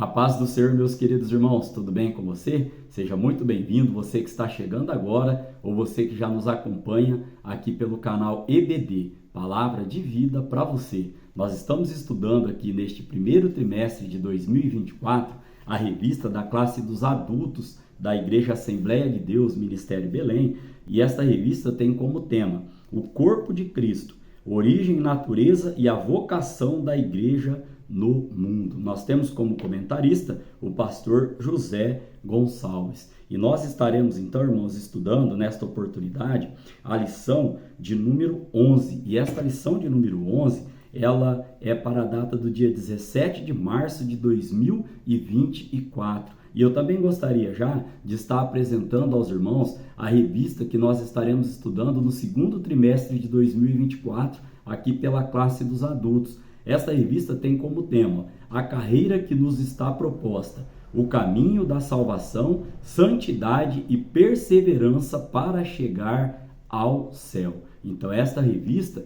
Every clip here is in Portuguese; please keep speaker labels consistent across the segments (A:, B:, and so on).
A: A paz do Senhor, meus queridos irmãos, tudo bem com você? Seja muito bem-vindo, você que está chegando agora ou você que já nos acompanha aqui pelo canal EBD, Palavra de Vida para você. Nós estamos estudando aqui neste primeiro trimestre de 2024 a revista da classe dos adultos da Igreja Assembleia de Deus, Ministério Belém, e esta revista tem como tema o corpo de Cristo, origem, natureza e a vocação da igreja no mundo. Nós temos como comentarista o pastor José Gonçalves. E nós estaremos então, irmãos, estudando nesta oportunidade a lição de número 11. E esta lição de número 11, ela é para a data do dia 17 de março de 2024. E eu também gostaria já de estar apresentando aos irmãos a revista que nós estaremos estudando no segundo trimestre de 2024, aqui pela classe dos adultos. Esta revista tem como tema a carreira que nos está proposta, o caminho da salvação, santidade e perseverança para chegar ao céu. Então esta revista,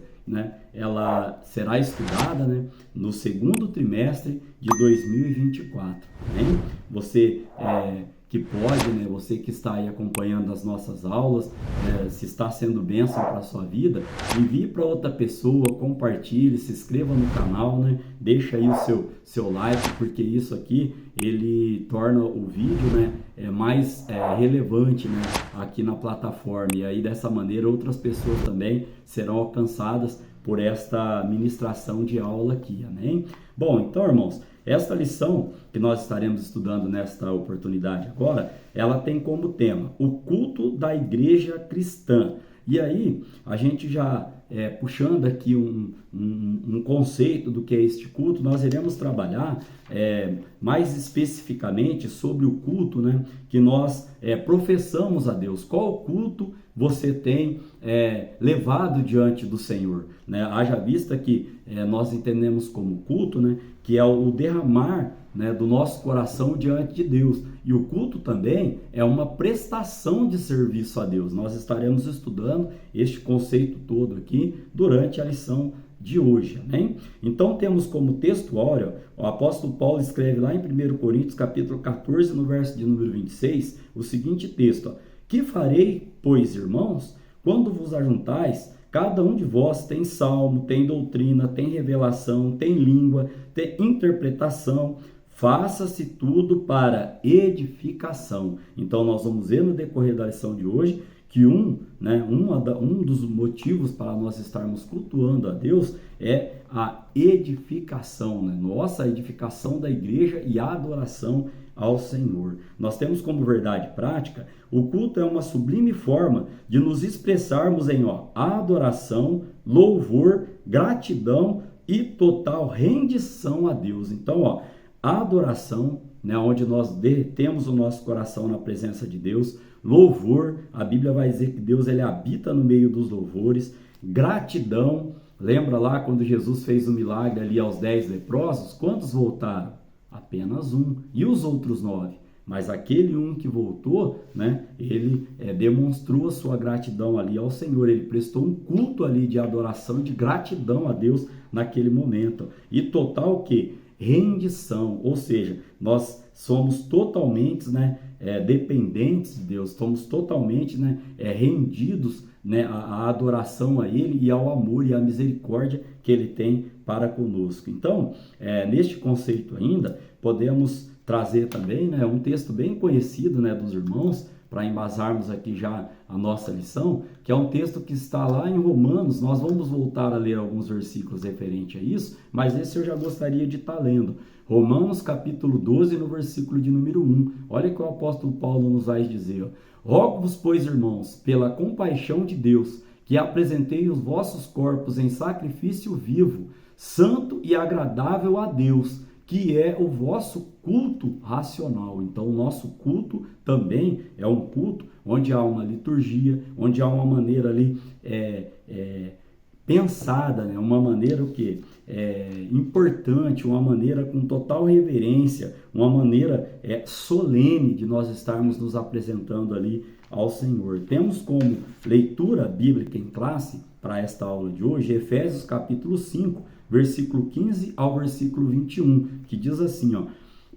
A: ela será estudada, no segundo trimestre de 2024. Você que pode, você que está aí acompanhando as nossas aulas, se está sendo bênção para a sua vida, envie para outra pessoa, compartilhe, se inscreva no canal, deixa aí o seu like, porque isso aqui, ele torna o vídeo mais relevante aqui na plataforma, e aí dessa maneira outras pessoas também serão alcançadas por esta ministração de aula aqui, amém? Bom, então, irmãos, esta lição que nós estaremos estudando nesta oportunidade agora, ela tem como tema o culto da igreja cristã. E aí, a gente já puxando aqui um conceito do que é este culto, nós iremos trabalhar mais especificamente sobre o culto que nós professamos a Deus. Qual culto você tem levado diante do Senhor? Haja vista que nós entendemos como culto, que é o derramar do nosso coração diante de Deus. E o culto também é uma prestação de serviço a Deus. Nós estaremos estudando este conceito todo aqui durante a lição de hoje, amém? Então temos como texto áureo, o apóstolo Paulo escreve lá em 1 Coríntios capítulo 14, no verso de número 26, o seguinte texto: que farei, pois, irmãos, quando vos ajuntais? Cada um de vós tem salmo, tem doutrina, tem revelação, tem língua, tem interpretação. Faça-se tudo para edificação. Então nós vamos ver no decorrer da lição de hoje que um dos motivos para nós estarmos cultuando a Deus é a edificação, nossa edificação da igreja e a adoração ao Senhor. Nós temos como verdade prática, o culto é uma sublime forma de nos expressarmos em adoração, louvor, gratidão e total rendição a Deus. Então, a adoração, onde nós derretemos o nosso coração na presença de Deus. Louvor, a Bíblia vai dizer que Deus ele habita no meio dos louvores. Gratidão, lembra lá quando Jesus fez o milagre ali aos 10 leprosos? Quantos voltaram? Apenas um. E os outros 9? Mas aquele um que voltou, ele demonstrou a sua gratidão ali ao Senhor. Ele prestou um culto ali de adoração, de gratidão a Deus naquele momento. E total o quê? Rendição, ou seja, nós somos totalmente dependentes de Deus, somos totalmente rendidos à adoração a Ele e ao amor e à misericórdia que Ele tem para conosco. Então, neste conceito ainda, podemos trazer também um texto bem conhecido dos irmãos, para embasarmos aqui já a nossa lição, que é um texto que está lá em Romanos. Nós vamos voltar a ler alguns versículos referentes a isso, mas esse eu já gostaria de estar lendo. Romanos capítulo 12, no versículo de número 1. Olha o que o apóstolo Paulo nos vai dizer. Rogo-vos, pois, irmãos, pela compaixão de Deus, que apresentei os vossos corpos em sacrifício vivo, santo e agradável a Deus, que é o vosso culto racional. Então, o nosso culto também é um culto onde há uma liturgia, onde há uma maneira ali pensada, uma maneira importante, uma maneira com total reverência, uma maneira solene de nós estarmos nos apresentando ali ao Senhor. Temos como leitura bíblica em classe para esta aula de hoje Efésios capítulo 5, versículo 15 ao versículo 21, que diz assim,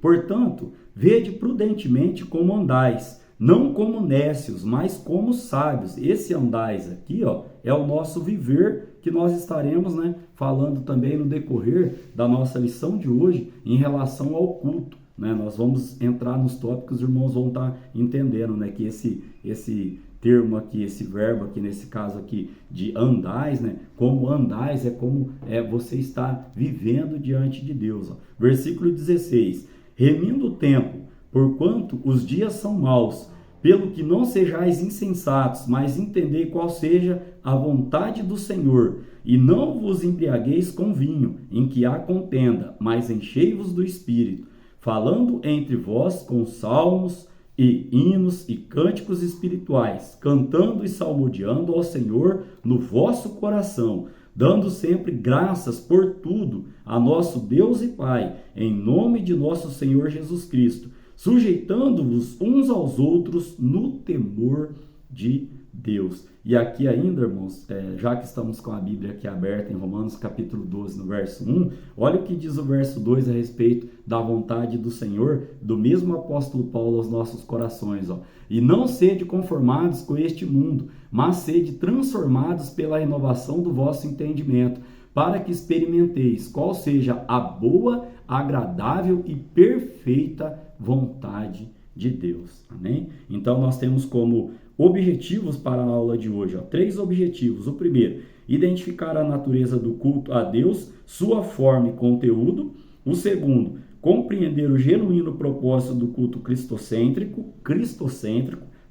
A: Portanto, vede prudentemente como andais, não como nécios, mas como sábios. Esse andais aqui, ó, é o nosso viver, que nós estaremos, né, falando também no decorrer da nossa lição de hoje em relação ao culto. Né? Nós vamos entrar nos tópicos, os irmãos vão estar entendendo, né, que esse termo aqui, esse verbo aqui, nesse caso aqui, de andais, né? Como andais é como você está vivendo diante de Deus. Ó. Versículo 16. Remindo o tempo, porquanto os dias são maus, pelo que não sejais insensatos, mas entendei qual seja a vontade do Senhor, e não vos embriagueis com vinho, em que há contenda, mas enchei-vos do Espírito, falando entre vós com salmos, e hinos e cânticos espirituais, cantando e salmodiando ao Senhor no vosso coração, dando sempre graças por tudo a nosso Deus e Pai, em nome de nosso Senhor Jesus Cristo, sujeitando-vos uns aos outros no temor de Deus. E aqui ainda, irmãos, já que estamos com a Bíblia aqui aberta em Romanos capítulo 12, no verso 1, olha o que diz o verso 2 a respeito da vontade do Senhor, do mesmo apóstolo Paulo aos nossos corações. Ó. E não sede conformados com este mundo, mas sede transformados pela renovação do vosso entendimento, para que experimenteis qual seja a boa, agradável e perfeita vontade de Deus. Amém? Então nós temos como objetivos para a aula de hoje, ó, 3 objetivos. O primeiro, identificar a natureza do culto a Deus, sua forma e conteúdo. O segundo, compreender o genuíno propósito do culto cristocêntrico.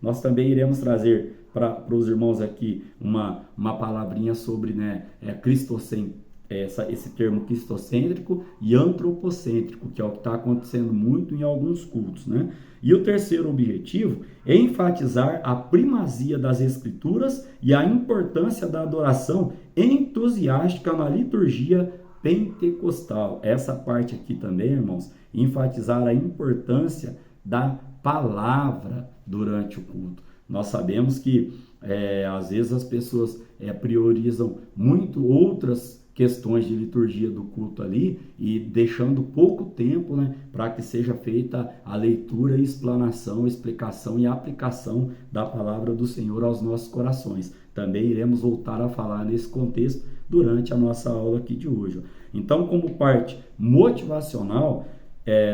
A: Nós também iremos trazer para os irmãos aqui uma palavrinha sobre, né, esse termo cristocêntrico e antropocêntrico, que é o que está acontecendo muito em alguns cultos, né? E o terceiro objetivo é enfatizar a primazia das Escrituras e a importância da adoração entusiástica na liturgia pentecostal. Essa parte aqui também, irmãos, enfatizar a importância da palavra durante o culto. Nós sabemos que às vezes as pessoas priorizam muito outras questões de liturgia do culto ali e deixando pouco tempo, né, para que seja feita a leitura, explanação, explicação e aplicação da palavra do Senhor aos nossos corações. Também iremos voltar a falar nesse contexto durante a nossa aula aqui de hoje. Então, como parte motivacional,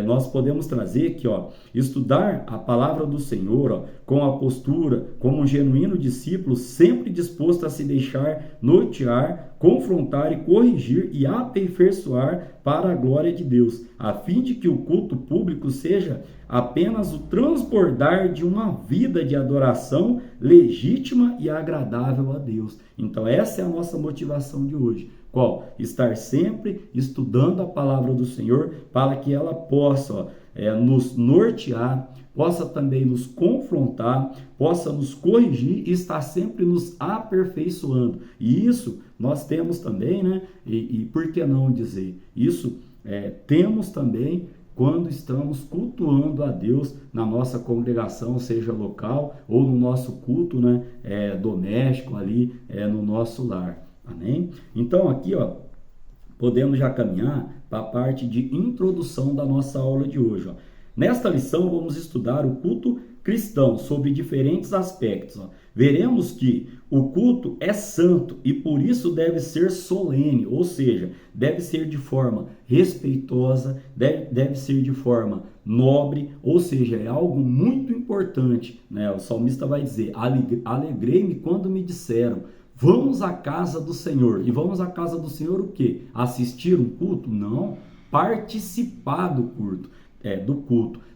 A: nós podemos trazer que, estudar a palavra do Senhor, com a postura, como um genuíno discípulo, sempre disposto a se deixar nortear, confrontar e corrigir e aperfeiçoar para a glória de Deus, a fim de que o culto público seja apenas o transbordar de uma vida de adoração legítima e agradável a Deus. Então essa é a nossa motivação de hoje. Qual? Estar sempre estudando a palavra do Senhor para que ela possa nos nortear, possa também nos confrontar, possa nos corrigir e estar sempre nos aperfeiçoando. E isso nós temos também, né? E por que não dizer? Isso temos também quando estamos cultuando a Deus na nossa congregação, seja local ou no nosso culto, né, doméstico ali no nosso lar. Amém? Então aqui, podemos já caminhar para a parte de introdução da nossa aula de hoje. Nesta lição vamos estudar o culto cristão sobre diferentes aspectos. Veremos que o culto é santo e por isso deve ser solene, ou seja, deve ser de forma respeitosa, deve ser de forma nobre, ou seja, é algo muito importante, né? O salmista vai dizer: alegrei-me quando me disseram, vamos à casa do Senhor. E vamos à casa do Senhor o quê? Assistir um culto? Não, participar do culto.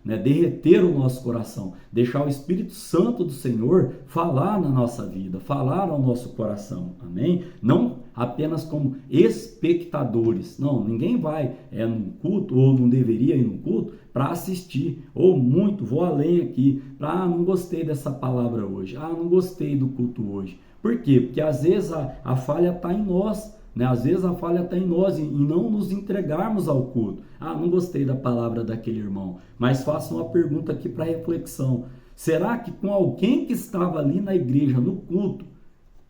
A: Né? Derreter o nosso coração, deixar o Espírito Santo do Senhor falar na nossa vida, falar ao nosso coração, amém? Não apenas como espectadores, não, ninguém vai num culto, ou não deveria ir num culto, para assistir, ou vou além aqui, não gostei dessa palavra hoje, não gostei do culto hoje. Por quê? Porque às vezes a falha está em nós, né? Às vezes a falha está em nós e não nos entregarmos ao culto. Não gostei da palavra daquele irmão, mas faço uma pergunta aqui para reflexão. Será que com alguém que estava ali na igreja, no culto,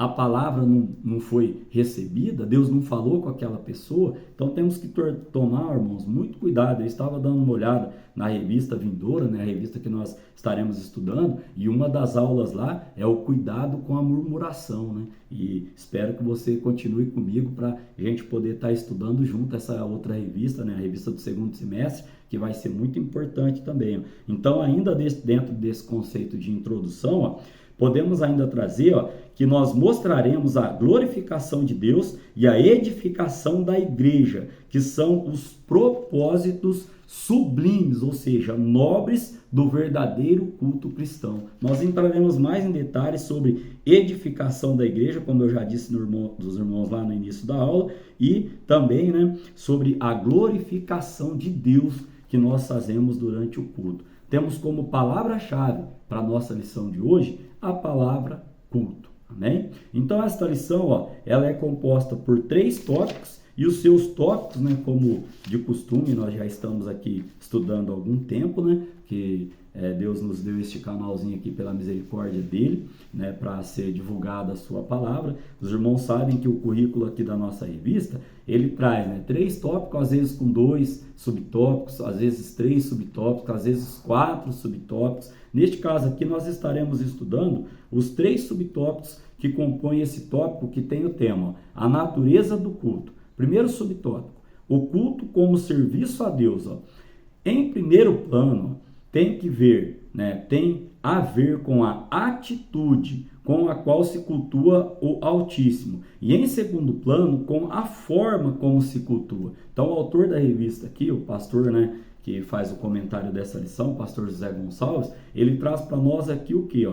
A: a palavra não foi recebida, Deus não falou com aquela pessoa, então temos que tomar, irmãos, muito cuidado. Eu estava dando uma olhada na revista vindoura, né, a revista que nós estaremos estudando, e uma das aulas lá é o cuidado com a murmuração, né? E espero que você continue comigo para a gente poder estar estudando junto essa outra revista, né, a revista do segundo semestre, que vai ser muito importante também. Então, ainda dentro desse conceito de introdução, podemos ainda trazer que nós mostraremos a glorificação de Deus e a edificação da igreja, que são os propósitos sublimes, ou seja, nobres do verdadeiro culto cristão. Nós entraremos mais em detalhes sobre edificação da igreja, como eu já disse dos irmãos lá no início da aula, e também, né, sobre a glorificação de Deus que nós fazemos durante o culto. Temos como palavra-chave para a nossa lição de hoje a palavra culto. Amém? Então, esta lição, ela é composta por 3 tópicos, e os seus tópicos, né, como de costume, nós já estamos aqui estudando há algum tempo, né, que Deus nos deu este canalzinho aqui pela misericórdia dele, né, para ser divulgada a sua palavra. Os irmãos sabem que o currículo aqui da nossa revista, ele traz, né, 3 tópicos, às vezes com 2 subtópicos, às vezes 3 subtópicos, às vezes 4 subtópicos. Neste caso aqui, nós estaremos estudando os 3 subtópicos que compõem esse tópico que tem o tema, a natureza do culto. Primeiro subtópico, o culto como serviço a Deus. Em primeiro plano, tem a ver com a atitude com a qual se cultua o Altíssimo. E em segundo plano, com a forma como se cultua. Então, o autor da revista aqui, o pastor, né, que faz o comentário dessa lição, o pastor José Gonçalves, ele traz para nós aqui o quê?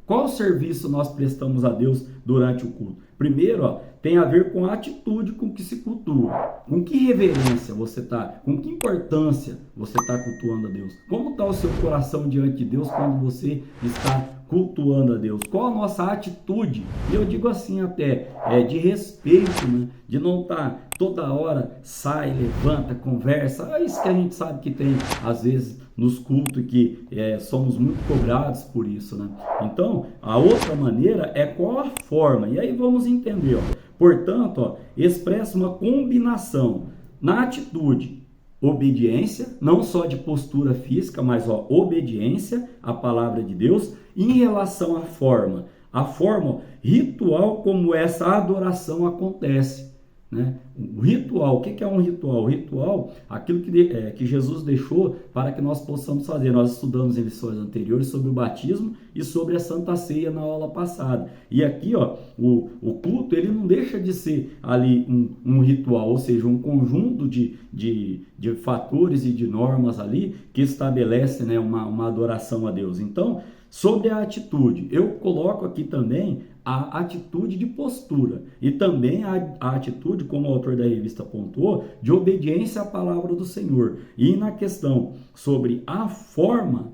A: Qual serviço nós prestamos a Deus durante o culto? Primeiro, tem a ver com a atitude com que se cultua. Com que reverência você está, com que importância você está cultuando a Deus? Como está o seu coração diante de Deus quando você está cultuando a Deus? Qual a nossa atitude? E eu digo assim até, de respeito, né? De não estar toda hora, sai, levanta, conversa. É isso que a gente sabe que tem, às vezes, nos cultos, que somos muito cobrados por isso, né? Então, a outra maneira é qual a forma. E aí vamos entender, Portanto, expressa uma combinação na atitude, obediência, não só de postura física, mas obediência à palavra de Deus, em relação à forma. A forma ritual como essa adoração acontece. Né? O ritual, o que é um ritual? O ritual, aquilo que Jesus deixou para que nós possamos fazer. Nós estudamos em lições anteriores sobre o batismo e sobre a Santa Ceia na aula passada. E aqui, o culto, ele não deixa de ser ali um ritual, ou seja, um conjunto de fatores e de normas ali que estabelece, né, uma adoração a Deus. Então, sobre a atitude, eu coloco aqui também a atitude de postura e também a atitude, como o autor da revista pontuou, de obediência à palavra do Senhor. E na questão sobre a forma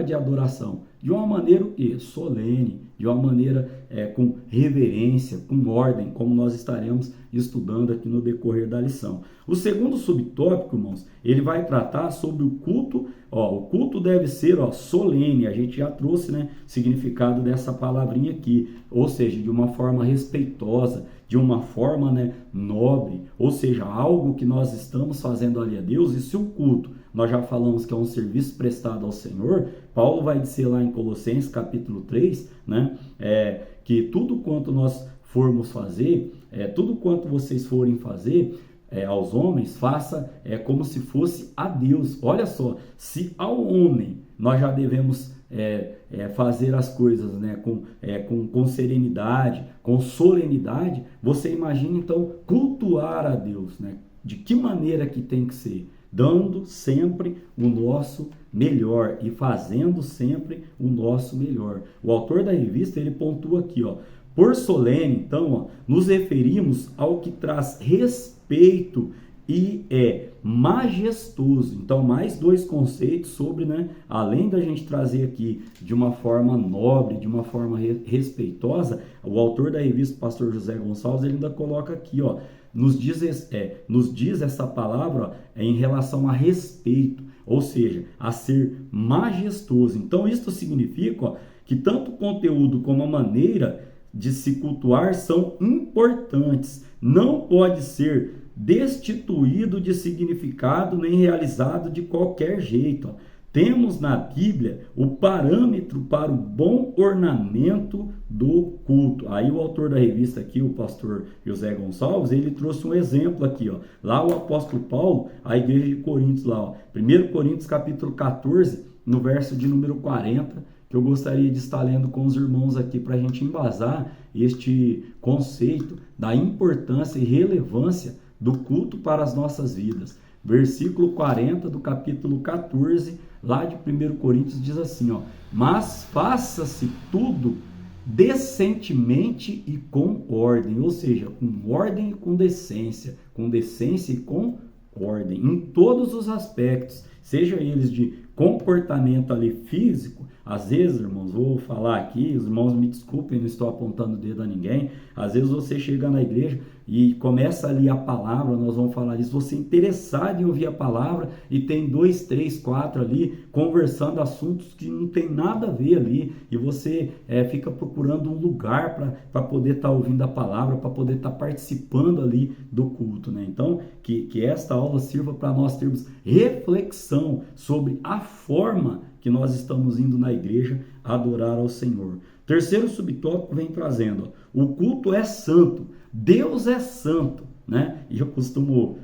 A: de adoração, de uma maneira solene, de uma maneira com reverência, com ordem, como nós estaremos estudando aqui no decorrer da lição. O segundo subtópico, irmãos, ele vai tratar sobre o culto. O culto deve ser solene. A gente já trouxe, né, significado dessa palavrinha aqui, ou seja, de uma forma respeitosa, de uma forma, né, nobre, ou seja, algo que nós estamos fazendo ali a Deus. E se o culto, nós já falamos que é um serviço prestado ao Senhor, Paulo vai dizer lá em Colossenses capítulo 3, né, que tudo quanto nós formos fazer, tudo quanto vocês forem fazer aos homens, faça como se fosse a Deus. Olha só, se ao homem nós já devemos fazer as coisas, né, com serenidade, com solenidade, você imagina então cultuar a Deus, né? De que maneira que tem que ser? Dando sempre o nosso melhor e fazendo sempre o nosso melhor. O autor da revista, ele pontua aqui, por solene, então, nos referimos ao que traz respeito e é majestoso. Então, mais 2 conceitos sobre, né, além da gente trazer aqui de uma forma nobre, de uma forma respeitosa, o autor da revista, pastor José Gonçalves, ele ainda coloca aqui, nos diz essa palavra em relação a respeito, ou seja, a ser majestoso. Então, isso significa que tanto o conteúdo como a maneira de se cultuar são importantes. Não pode ser destituído de significado nem realizado de qualquer jeito. Temos na Bíblia o parâmetro para o bom ornamento do culto. Aí o autor da revista aqui, o pastor José Gonçalves, ele trouxe um exemplo aqui, ó. Lá o apóstolo Paulo, a igreja de Coríntios, lá, ó, 1 Coríntios capítulo 14, no verso de número 40, que eu gostaria de estar lendo com os irmãos aqui para a gente embasar este conceito da importância e relevância do culto para as nossas vidas. Versículo 40 do capítulo 14, lá de 1 Coríntios, diz assim, ó: mas faça-se tudo decentemente e com ordem, ou seja, com ordem e com decência e com ordem, em todos os aspectos, seja eles de comportamento ali físico. Às vezes, irmãos, vou falar aqui, os irmãos me desculpem, não estou apontando o dedo a ninguém. Às vezes você chega na igreja e começa ali a palavra, nós vamos falar isso, você é interessado em ouvir a palavra e tem 2, 3, 4 ali conversando assuntos que não tem nada a ver ali, e você fica procurando um lugar para poder estar ouvindo a palavra, para poder estar participando ali do culto, né? Então, que esta aula sirva para nós termos reflexão sobre a forma que nós estamos indo na igreja adorar ao Senhor. Terceiro subtópico vem trazendo, ó, o culto é santo, Deus é santo, né? E eu costumo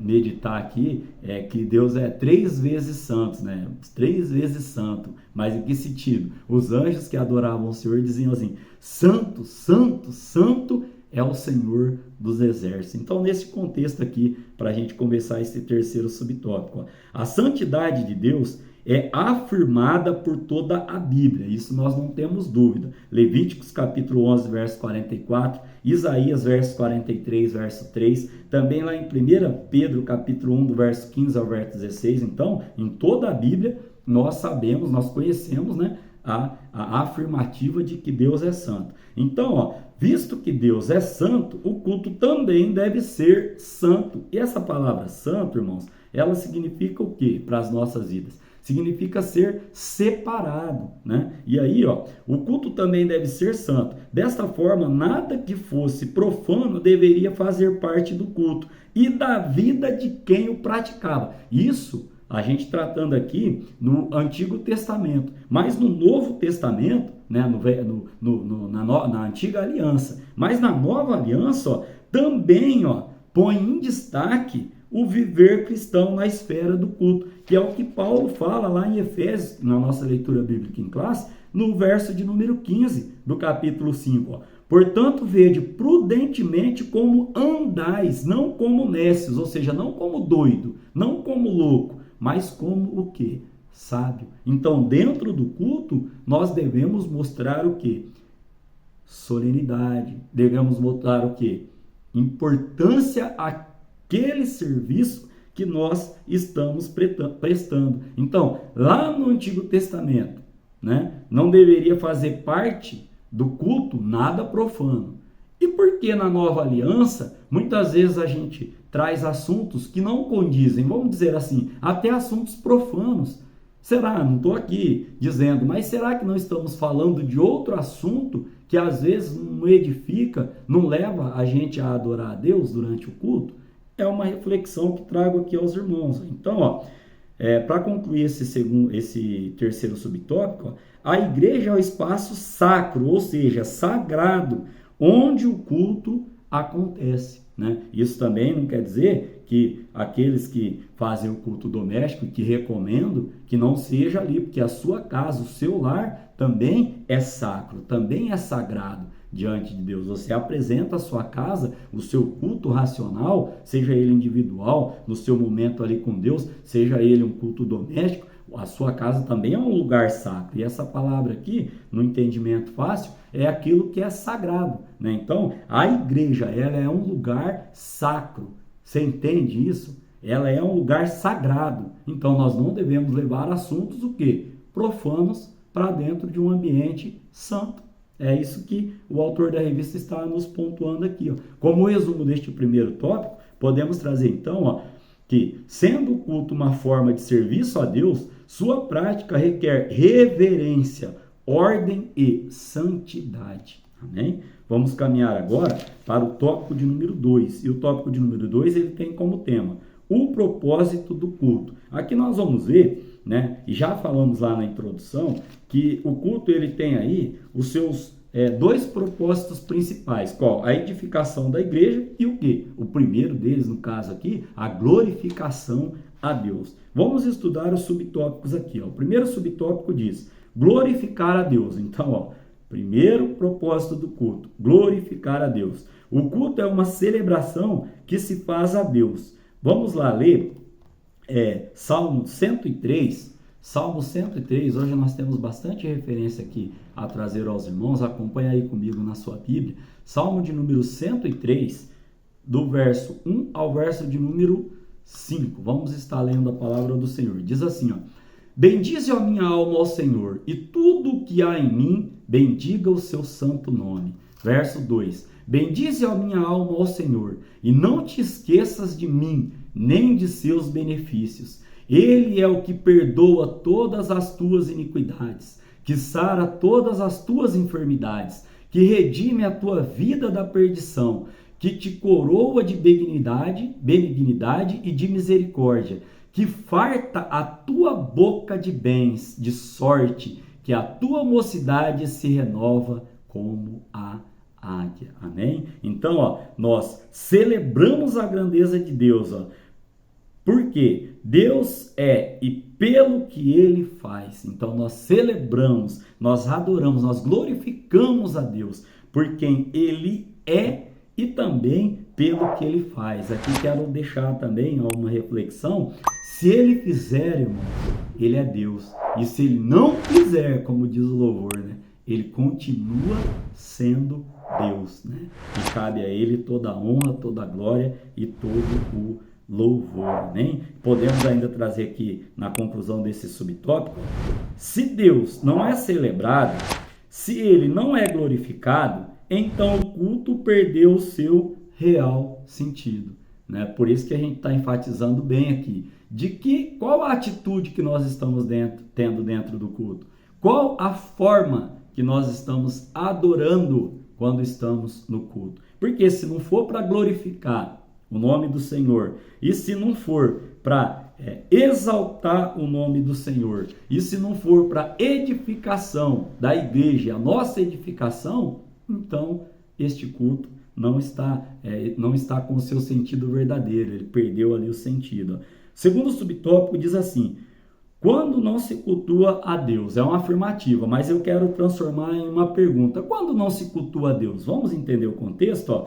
A: meditar aqui que Deus é 3 vezes santo, né? 3 vezes santo. Mas em que sentido? Os anjos que adoravam o Senhor diziam assim: santo, santo, santo é o Senhor dos exércitos. Então, nesse contexto aqui, para a gente começar esse terceiro subtópico, ó, a santidade de Deus é afirmada por toda a Bíblia, isso nós não temos dúvida. Levíticos capítulo 11, verso 44, Isaías verso 43, verso 3, também lá em 1 Pedro capítulo 1, do verso 15 ao verso 16. Então, em toda a Bíblia, nós sabemos, nós conhecemos, né, a afirmativa de que Deus é santo. Então, ó, visto que Deus é santo, o culto também deve ser santo. E essa palavra santo, irmãos, ela significa o quê para as nossas vidas? Significa ser separado, né? E aí, ó, o culto também deve ser santo. Desta forma, nada que fosse profano deveria fazer parte do culto e da vida de quem o praticava. Isso a gente tratando aqui no Antigo Testamento, mas no Novo Testamento, né, na Antiga Aliança, mas na Nova Aliança, ó, também, ó, põe em destaque o viver cristão na esfera do culto, que é o que Paulo fala lá em Efésios, na nossa leitura bíblica em classe, no verso de número 15 do capítulo 5. Ó. Portanto, vede prudentemente como andais, não como nécios, ou seja, não como doido, não como louco, mas como o quê? Sábio. Então, dentro do culto, nós devemos mostrar o quê? Solenidade. Devemos mostrar o quê? Importância àquele serviço que nós estamos prestando. Então, lá no Antigo Testamento, né, não deveria fazer parte do culto nada profano. E por que na Nova Aliança, muitas vezes a gente traz assuntos que não condizem, vamos dizer assim, até assuntos profanos? Será? Não estou aqui dizendo, mas será que não estamos falando de outro assunto que às vezes não edifica, não leva a gente a adorar a Deus durante o culto? É uma reflexão que trago aqui aos irmãos. Então, ó, para concluir esse terceiro subtópico, ó, a igreja é o espaço sacro, ou seja, sagrado, onde o culto acontece, né? Isso também não quer dizer que aqueles que fazem o culto doméstico, que recomendo, que não seja ali, porque a sua casa, o seu lar também é sacro, também é sagrado diante de Deus. Você apresenta a sua casa, o seu culto racional, seja ele individual, no seu momento ali com Deus, seja ele um culto doméstico, a sua casa também é um lugar sacro. E essa palavra aqui, no entendimento fácil, é aquilo que é sagrado, né? Então, a igreja, ela é um lugar sacro. Você entende isso? Ela é um lugar sagrado. Então, nós não devemos levar assuntos, o quê? Profanos para dentro de um ambiente santo. É isso que o autor da revista está nos pontuando aqui, ó. Como resumo deste primeiro tópico, podemos trazer então, ó, que sendo o culto uma forma de serviço a Deus, sua prática requer reverência, ordem e santidade. Amém? Vamos caminhar agora para o tópico de número 2. E o tópico de número 2 ele tem como tema o propósito do culto. Aqui nós vamos ver, né, e já falamos lá na introdução, que o culto ele tem aí os seus dois propósitos principais. Qual? A edificação da igreja e o quê? O primeiro deles, no caso aqui, a glorificação a Deus. Vamos estudar os subtópicos aqui. Ó. O primeiro subtópico diz glorificar a Deus. Então, ó, primeiro propósito do culto, glorificar a Deus. O culto é uma celebração que se faz a Deus. Vamos lá ler Salmo 103. Salmo 103, hoje nós temos bastante referência aqui a trazer aos irmãos. Acompanha aí comigo na sua Bíblia. Salmo de número 103, do verso 1 ao verso de número 5. Vamos estar lendo a palavra do Senhor. Diz assim, ó: bendize a minha alma ao Senhor, e tudo o que há em mim, bendiga o seu santo nome. Verso 2: bendize a minha alma ao Senhor, e não te esqueças de mim, nem de seus benefícios. Ele é o que perdoa todas as tuas iniquidades, que sara todas as tuas enfermidades, que redime a tua vida da perdição, que te coroa de benignidade e de misericórdia, que farta a tua boca de bens, de sorte, que a tua mocidade se renova como a águia. Amém? Então, ó, nós celebramos a grandeza de Deus, ó, porque Deus é e pelo que Ele faz. Então nós celebramos, nós adoramos, nós glorificamos a Deus por quem Ele é e também pelo que Ele faz. Aqui quero deixar também uma reflexão. Se Ele fizer, irmão, Ele é Deus. E se Ele não fizer, como diz o louvor, né? Ele continua sendo Deus, né? E cabe a Ele toda a honra, toda a glória e todo o louvor, amém? Podemos ainda trazer aqui na conclusão desse subtópico: se Deus não é celebrado, se Ele não é glorificado, então o culto perdeu o seu real sentido, né? Por isso que a gente está enfatizando bem aqui, de que qual a atitude que nós estamos tendo dentro do culto, qual a forma que nós estamos adorando quando estamos no culto, porque se não for para glorificar o nome do Senhor, e se não for para exaltar o nome do Senhor, e se não for para edificação da igreja, a nossa edificação, então este culto não está com o seu sentido verdadeiro, ele perdeu ali o sentido. Segundo subtópico diz assim: quando não se cultua a Deus, é uma afirmativa, mas eu quero transformar em uma pergunta. Quando não se cultua a Deus? Vamos entender o contexto, ó.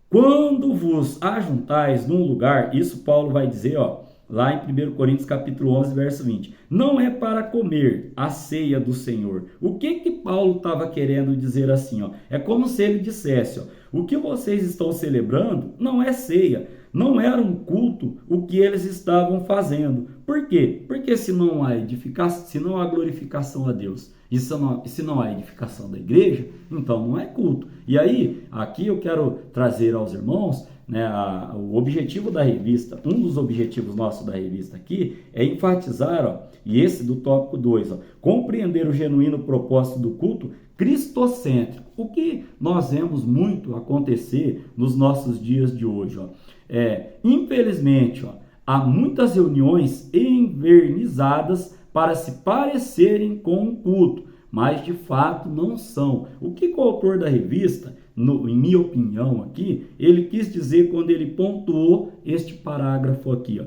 A: Quando vos ajuntais num lugar, isso Paulo vai dizer, ó, lá em 1 Coríntios capítulo 11, verso 20, não é para comer a ceia do Senhor. O que Paulo estava querendo dizer assim, ó? É como se ele dissesse, ó, o que vocês estão celebrando não é ceia, não era um culto o que eles estavam fazendo. Por quê? Porque se não há edificação, se não há glorificação a Deus, e se não há edificação da igreja, então não é culto. E aí, aqui eu quero trazer aos irmãos, né, o objetivo da revista, um dos objetivos nossos da revista aqui, é enfatizar, ó, e esse do tópico 2, ó, compreender o genuíno propósito do culto cristocêntrico. O que nós vemos muito acontecer nos nossos dias de hoje, ó, infelizmente, ó, há muitas reuniões envernizadas para se parecerem com um culto, mas de fato não são. O que o autor da revista, em minha opinião aqui, ele quis dizer quando ele pontuou este parágrafo aqui, ó,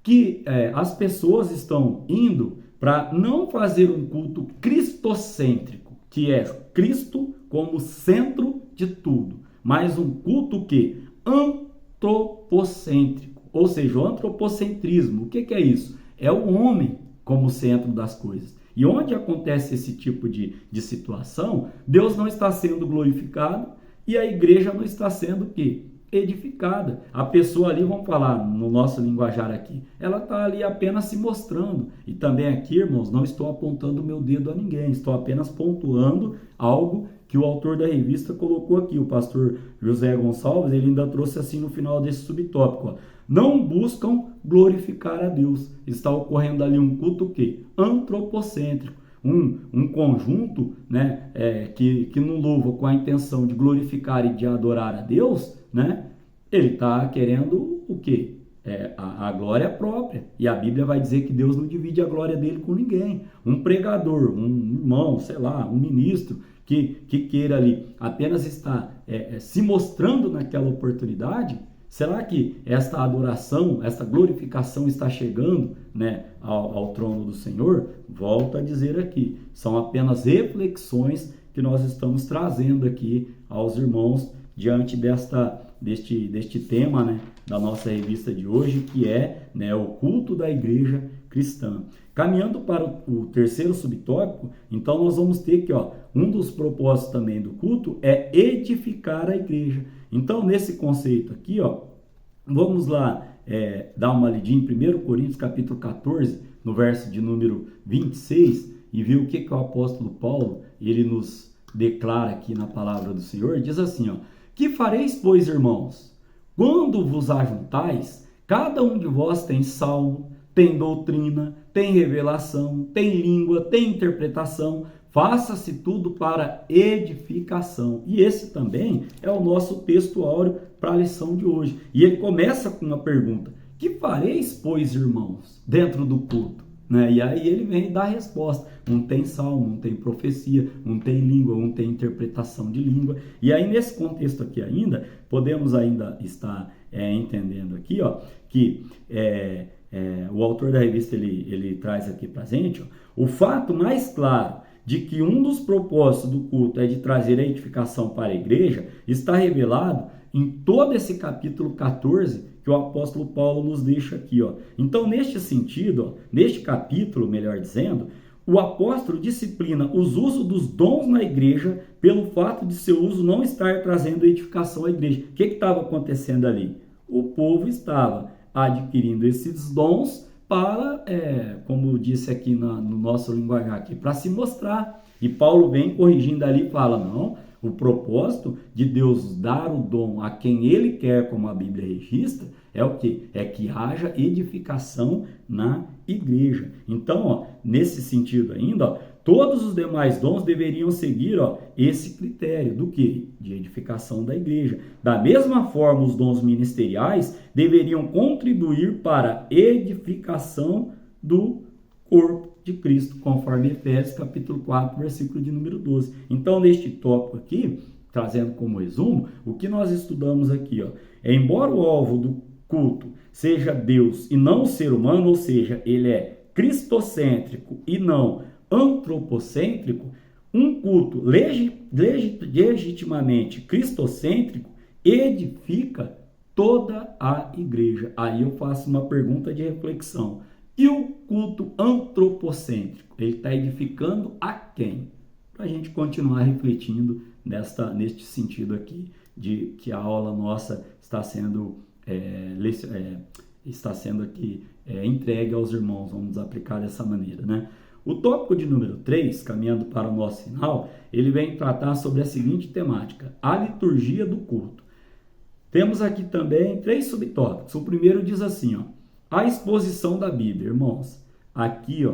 A: que as pessoas estão indo para não fazer um culto cristocêntrico, que é Cristo como centro de tudo, mas um culto que antropocêntrico, ou seja, o antropocentrismo. O que é isso? É o homem como centro das coisas. E onde acontece esse tipo de situação, Deus não está sendo glorificado e a igreja não está sendo o quê? Edificada. A pessoa ali, vamos falar no nosso linguajar aqui, ela está ali apenas se mostrando. E também aqui, irmãos, não estou apontando o meu dedo a ninguém, estou apenas pontuando algo que o autor da revista colocou aqui. O pastor José Gonçalves, ele ainda trouxe assim no final desse subtópico, ó. Não buscam glorificar a Deus. Está ocorrendo ali um culto que antropocêntrico. um conjunto, né, que não louva com a intenção de glorificar e de adorar a Deus, né, ele está querendo o quê? A glória própria. E a Bíblia vai dizer que Deus não divide a glória dele com ninguém. Um pregador, um irmão, sei lá, um ministro que queira ali apenas estar se mostrando naquela oportunidade, será que esta adoração, esta glorificação está chegando, né, ao trono do Senhor? Volto a dizer aqui, são apenas reflexões que nós estamos trazendo aqui aos irmãos diante deste tema, né, da nossa revista de hoje, que é, né, o culto da igreja cristã. Caminhando para o terceiro subtópico, então nós vamos ter que, um dos propósitos também do culto é edificar a igreja. Então, nesse conceito aqui, vamos lá dar uma lidinha em 1 Coríntios capítulo 14, no verso de número 26, e ver o que o apóstolo Paulo, ele nos declara aqui na palavra do Senhor. Diz assim, que fareis, pois, irmãos? Quando vos ajuntais, cada um de vós tem salmo, tem doutrina, tem revelação, tem língua, tem interpretação, faça-se tudo para edificação. E esse também é o nosso texto áureo para a lição de hoje. E ele começa com uma pergunta: que fareis, pois, irmãos, dentro do culto? Né? E aí ele vem dar a resposta. Um tem salmo, um tem profecia, um tem língua, um tem interpretação de língua. E aí nesse contexto aqui ainda, podemos ainda estar entendendo aqui, que o autor da revista ele traz aqui para a gente o fato mais claro de que um dos propósitos do culto é de trazer a edificação para a igreja, está revelado em todo esse capítulo 14 que o apóstolo Paulo nos deixa aqui. Então, neste sentido, neste capítulo, melhor dizendo, o apóstolo disciplina os usos dos dons na igreja pelo fato de seu uso não estar trazendo edificação à igreja. O que estava acontecendo ali? O povo estava adquirindo esses dons para, como disse aqui no nosso linguajar aqui, para se mostrar. E Paulo vem corrigindo ali e fala, não, o propósito de Deus dar o dom a quem Ele quer, como a Bíblia registra, é o quê? É que haja edificação na igreja. Então, nesse sentido ainda, todos os demais dons deveriam seguir esse critério do quê? De edificação da igreja. Da mesma forma, os dons ministeriais deveriam contribuir para a edificação do corpo de Cristo, conforme Efésios capítulo 4, versículo de número 12. Então, neste tópico aqui, trazendo como resumo, o que nós estudamos aqui, embora o alvo do culto seja Deus e não o ser humano, ou seja, ele é cristocêntrico e não antropocêntrico, um culto legitimamente cristocêntrico edifica toda a igreja. Aí eu faço uma pergunta de reflexão. E o culto antropocêntrico, ele está edificando a quem? Para a gente continuar refletindo neste sentido aqui, de que a aula nossa está sendo aqui entregue aos irmãos, vamos aplicar dessa maneira, né? O tópico de número 3, caminhando para o nosso final, ele vem tratar sobre a seguinte temática: a liturgia do culto. Temos aqui também 3 subtópicos. O primeiro diz assim, a exposição da Bíblia. Irmãos, aqui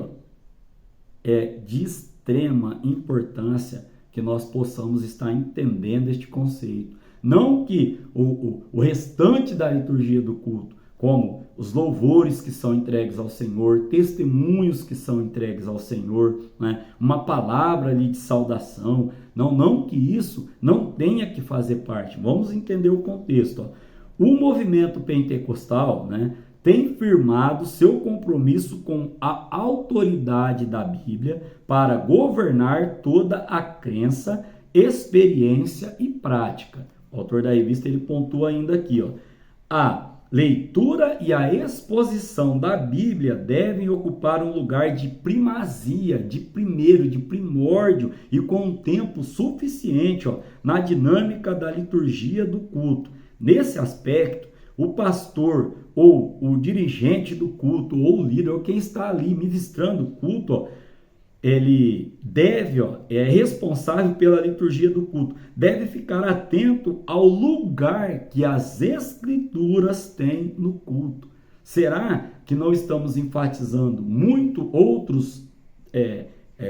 A: é de extrema importância que nós possamos estar entendendo este conceito. Não que o restante da liturgia do culto, como os louvores que são entregues ao Senhor, testemunhos que são entregues ao Senhor, né? Uma palavra ali de saudação, não que isso não tenha que fazer parte. Vamos entender o contexto. O movimento pentecostal, né, tem firmado seu compromisso com a autoridade da Bíblia para governar toda a crença, experiência e prática. O autor da revista ele pontua ainda aqui, a leitura e a exposição da Bíblia devem ocupar um lugar de primazia, de primeiro, de primórdio e com um tempo suficiente na dinâmica da liturgia do culto. Nesse aspecto, o pastor ou o dirigente do culto ou o líder, ou quem está ali ministrando o culto, ele deve, é responsável pela liturgia do culto, deve ficar atento ao lugar que as escrituras têm no culto. Será que não estamos enfatizando muito outros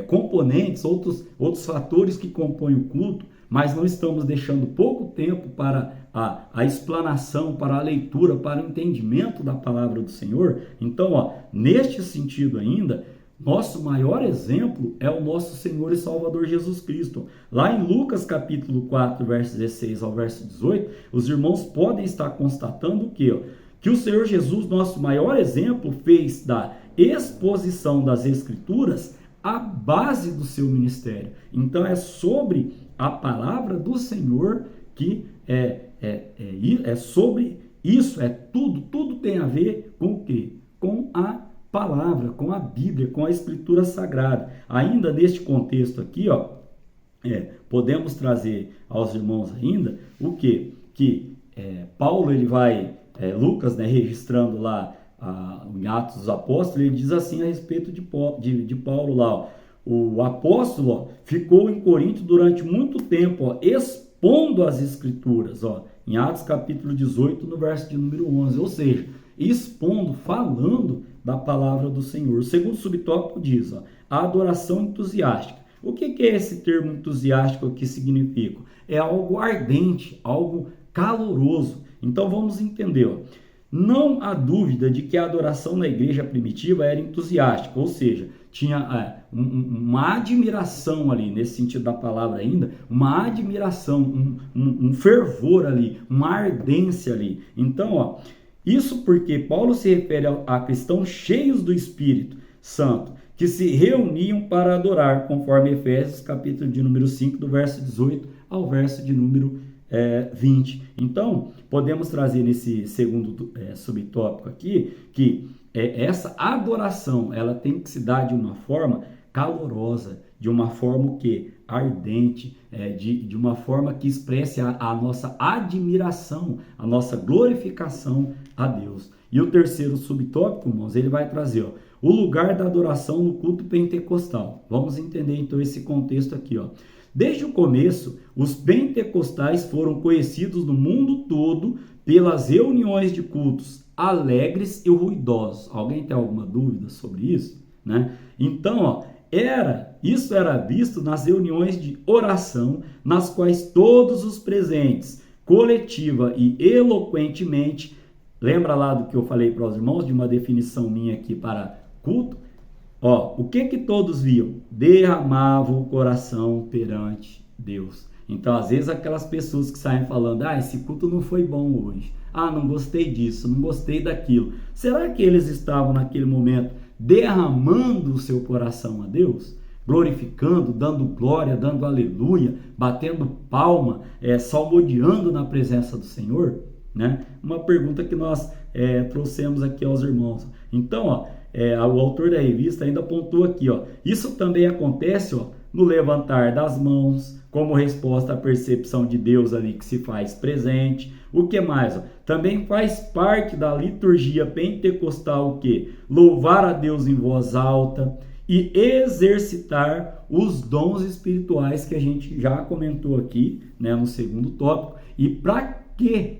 A: componentes, outros fatores que compõem o culto, mas não estamos deixando pouco tempo para a explanação, para a leitura, para o entendimento da palavra do Senhor. Então, neste sentido ainda, nosso maior exemplo é o nosso Senhor e Salvador Jesus Cristo. Lá em Lucas capítulo 4, verso 16 ao verso 18, os irmãos podem estar constatando o quê? Que o Senhor Jesus, nosso maior exemplo, fez da exposição das Escrituras a base do seu ministério. Então é sobre a palavra do Senhor que é sobre isso, tudo tem a ver com o quê? Com a palavra, com a Bíblia, com a Escritura Sagrada. Ainda neste contexto aqui, podemos trazer aos irmãos ainda o quê? Que Paulo, ele vai, Lucas, registrando lá em Atos dos Apóstolos, ele diz assim a respeito de Paulo lá, o apóstolo ficou em Corinto durante muito tempo, expondo as Escrituras, em Atos capítulo 18, no verso de número 11, ou seja, expondo, falando da palavra do Senhor. O segundo subtópico diz, a adoração entusiástica. O que é esse termo entusiástico? O que significa? É algo ardente, algo caloroso. Então vamos entender, não há dúvida de que a adoração na igreja primitiva era entusiástica, ou seja, tinha uma admiração ali, nesse sentido da palavra ainda, uma admiração, um fervor ali, uma ardência ali. Então, isso porque Paulo se refere a cristãos cheios do Espírito Santo, que se reuniam para adorar, conforme Efésios capítulo de número 5, do verso 18 ao verso de número 20. Então, podemos trazer nesse segundo subtópico aqui, que essa adoração, ela tem que se dar de uma forma calorosa, de uma forma que ardente, de uma forma que expresse a nossa admiração, a nossa glorificação a Deus. E o terceiro subtópico, irmãos, ele vai trazer o lugar da adoração no culto pentecostal. Vamos entender então esse contexto aqui. Desde o começo, os pentecostais foram conhecidos no mundo todo pelas reuniões de cultos alegres e ruidosos. Alguém tem alguma dúvida sobre isso? Então, isso era visto nas reuniões de oração, nas quais todos os presentes, coletiva e eloquentemente, lembra lá do que eu falei para os irmãos, de uma definição minha aqui para culto? O que todos viam? Derramavam o coração perante Deus. Então, às vezes, aquelas pessoas que saem falando, esse culto não foi bom hoje. Não gostei disso, não gostei daquilo. Será que eles estavam naquele momento derramando o seu coração a Deus? Glorificando, dando glória, dando aleluia, batendo palma, salmodiando na presença do Senhor? Uma pergunta que nós trouxemos aqui aos irmãos. Então, o autor da revista ainda apontou aqui, isso também acontece no levantar das mãos, como resposta à percepção de Deus ali que se faz presente. O que mais? Também faz parte da liturgia pentecostal o quê? Louvar a Deus em voz alta e exercitar os dons espirituais que a gente já comentou aqui, no segundo tópico. E para que,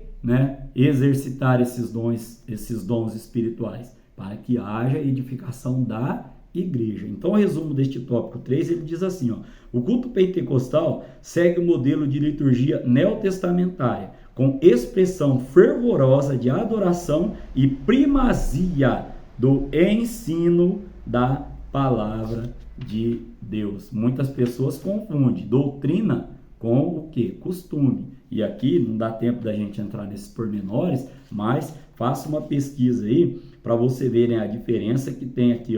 A: exercitar esses dons espirituais? Para que haja edificação da igreja. Então, o resumo deste tópico 3, ele diz assim, o culto pentecostal segue o modelo de liturgia neotestamentária, com expressão fervorosa de adoração e primazia do ensino da palavra de Deus. Muitas pessoas confundem doutrina com o que? Costume. E aqui não dá tempo da gente entrar nesses pormenores, mas faça uma pesquisa aí para você verem a diferença que tem aqui,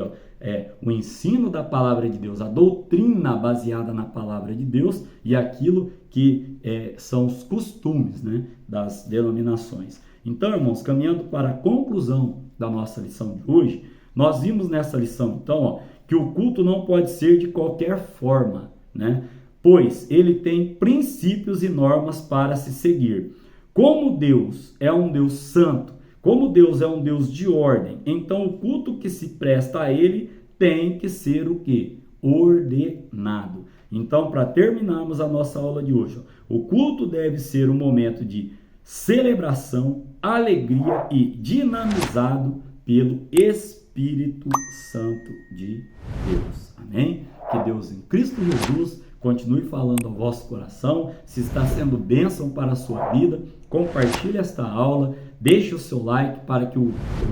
A: o ensino da palavra de Deus, a doutrina baseada na palavra de Deus e aquilo que são os costumes, das denominações. Então, irmãos, caminhando para a conclusão da nossa lição de hoje, nós vimos nessa lição, então, que o culto não pode ser de qualquer forma, pois ele tem princípios e normas para se seguir. Como Deus é um Deus santo, como Deus é um Deus de ordem, então o culto que se presta a ele tem que ser o quê? Ordenado. Então, para terminarmos a nossa aula de hoje, o culto deve ser um momento de celebração, alegria e dinamizado pelo Espírito Santo de Deus. Amém? Que Deus em Cristo Jesus continue falando ao vosso coração. Se está sendo bênção para a sua vida, compartilhe esta aula, deixe o seu like para que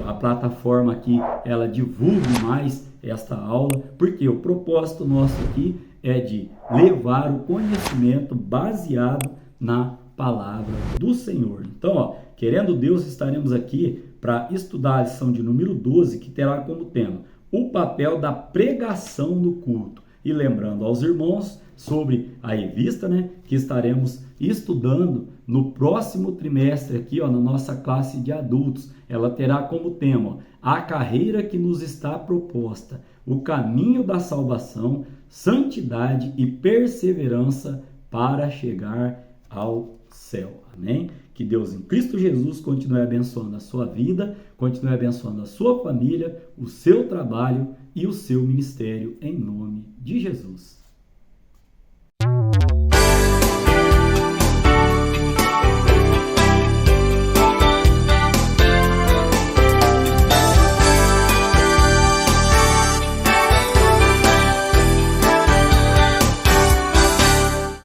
A: a plataforma aqui ela divulgue mais esta aula, porque o propósito nosso aqui é de levar o conhecimento baseado na palavra do Senhor. Então, querendo Deus, estaremos aqui para estudar a lição de número 12, que terá como tema o papel da pregação no culto. E lembrando aos irmãos sobre a revista, que estaremos estudando no próximo trimestre aqui, na nossa classe de adultos. Ela terá como tema a carreira que nos está proposta, o caminho da salvação, santidade e perseverança para chegar ao céu. Amém? Que Deus em Cristo Jesus continue abençoando a sua vida, continue abençoando a sua família, o seu trabalho e o seu ministério, em nome de Jesus.